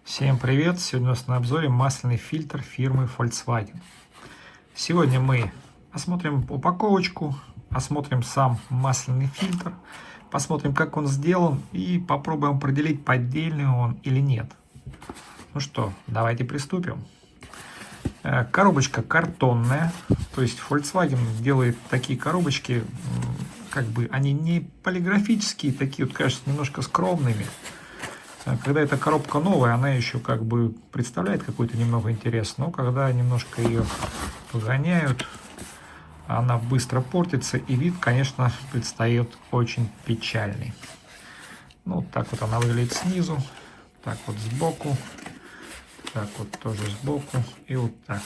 Всем привет! Сегодня у нас на обзоре масляный фильтр фирмы Volkswagen. Сегодня мы осмотрим упаковочку, осмотрим сам масляный фильтр, посмотрим, как он сделан и попробуем определить, поддельный он или нет. Ну что, давайте приступим. Коробочка картонная, то есть Volkswagen делает такие коробочки, как бы они не полиграфические, такие вот, кажется, немножко скромными. Когда эта коробка новая, она еще как бы представляет какой-то немного интерес, но когда немножко ее погоняют, она быстро портится, и вид, конечно, предстает очень печальный. Ну, так вот она выглядит снизу, так вот сбоку, так вот тоже сбоку и вот так.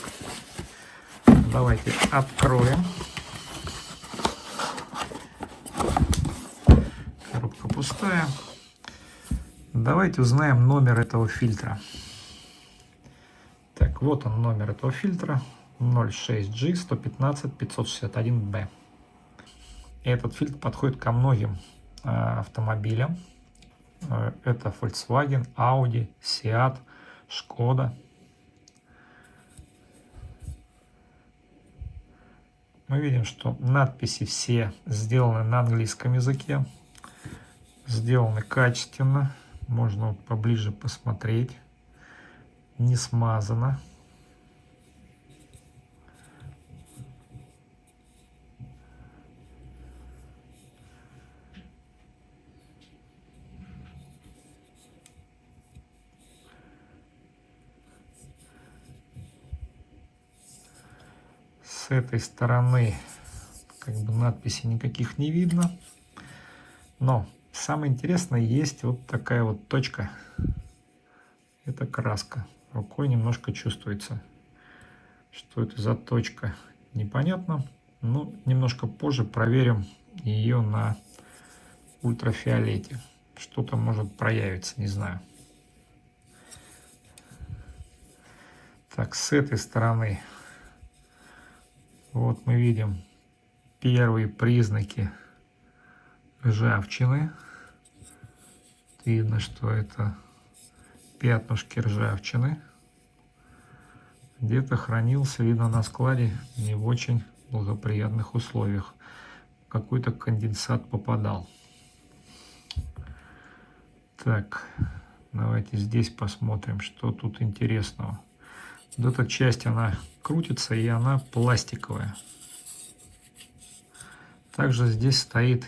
Давайте откроем. Коробка пустая. Давайте узнаем номер этого фильтра. Так, вот он, номер этого фильтра. 06G115561B. Этот фильтр подходит ко многим автомобилям. Это Volkswagen, Audi, Seat, Skoda. Мы видим, что надписи все сделаны на английском языке. Сделаны качественно. Можно вот поближе посмотреть. Не смазано. С этой стороны как бы надписи никаких не видно. Но самое интересное, есть вот такая вот точка. Это краска. Рукой немножко чувствуется. Что это за точка, непонятно. Но немножко позже проверим ее на ультрафиолете. Что-то может проявиться, не знаю. Так, с этой стороны вот мы видим первые признаки ржавчины. Видно, что это пятнышки ржавчины. Где-то хранился, видно, на складе не в очень благоприятных условиях. Какой-то конденсат попадал. Так, давайте здесь посмотрим, что тут интересного. Вот эта часть, она крутится, и она пластиковая. Также здесь стоит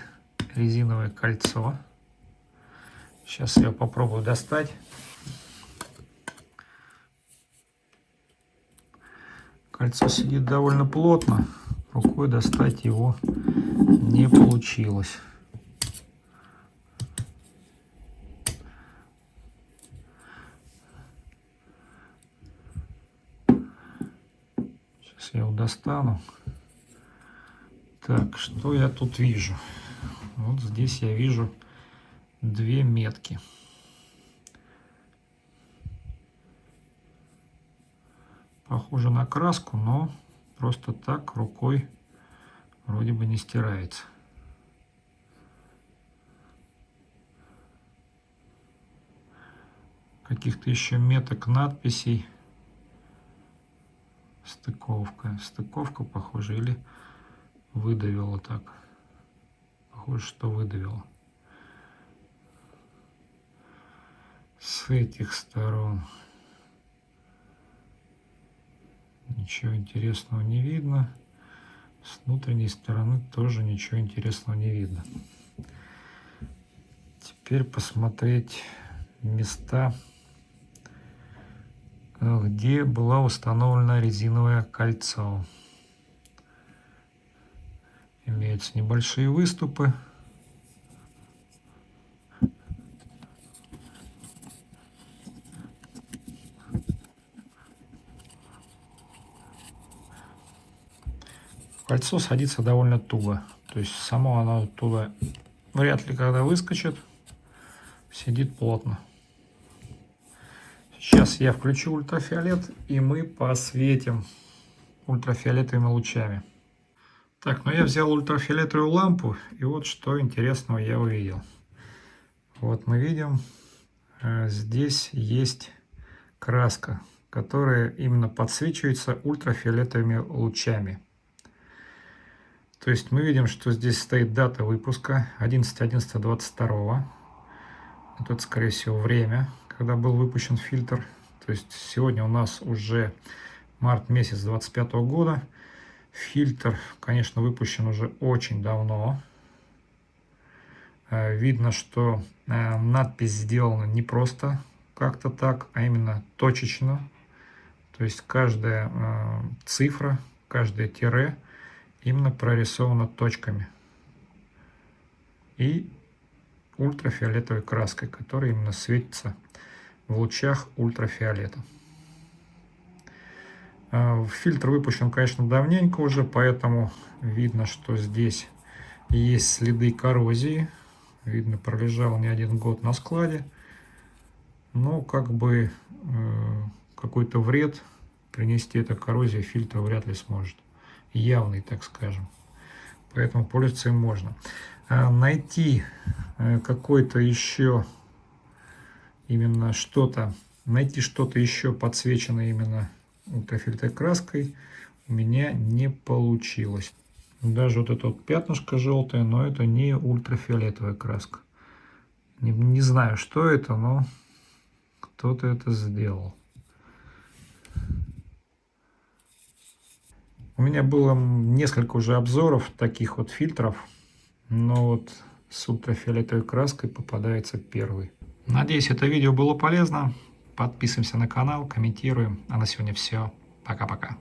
резиновое кольцо. Сейчас я попробую достать. Кольцо сидит довольно плотно. Рукой достать его не получилось. Сейчас я его достану. Так, что я тут вижу? Вот здесь я вижу две метки. Похоже на краску, но просто так рукой вроде бы не стирается. Каких-то еще меток, надписей. Стыковка. Стыковка, похоже, или выдавила так. Похоже, что выдавила. С этих сторон ничего интересного не видно. С внутренней стороны тоже ничего интересного не видно. Теперь посмотреть места, где была установлена резиновое кольцо. Имеются небольшие выступы. Кольцо садится довольно туго. То есть само оно оттуда вряд ли когда выскочит. Сидит плотно. Сейчас я включу ультрафиолет, и мы посветим ультрафиолетовыми лучами. Так, ну я взял ультрафиолетовую лампу, и вот что интересного я увидел. Вот мы видим, здесь есть краска, которая именно подсвечивается ультрафиолетовыми лучами. То есть мы видим, что здесь стоит дата выпуска 11.11.22. Это, скорее всего, время, когда был выпущен фильтр. То есть сегодня у нас уже март месяц 2025 года. Фильтр, конечно, выпущен уже очень давно. Видно, что надпись сделана не просто как-то так, а именно точечно. То есть каждая цифра, каждое тире именно прорисовано точками. И ультрафиолетовой краской, которая именно светится в лучах ультрафиолета. Фильтр выпущен, конечно, давненько уже, поэтому видно, что здесь есть следы коррозии. Видно, пролежал не один год на складе. Но как бы какой-то вред принести эта коррозия фильтру вряд ли сможет. Явный, так скажем. Поэтому пользоваться им можно. Найти какой-то еще именно что-то, найти что-то еще подсвеченное именно ультрафиолетовой краской у меня не получилось. Даже вот это вот пятнышко желтое, но это не ультрафиолетовая краска. Не знаю, что это, но кто-то это сделал. У меня было несколько уже обзоров таких вот фильтров, но вот с ультрафиолетовой краской попадается первый. Надеюсь, это видео было полезно. Подписываемся на канал, комментируем. А на сегодня все. Пока-пока.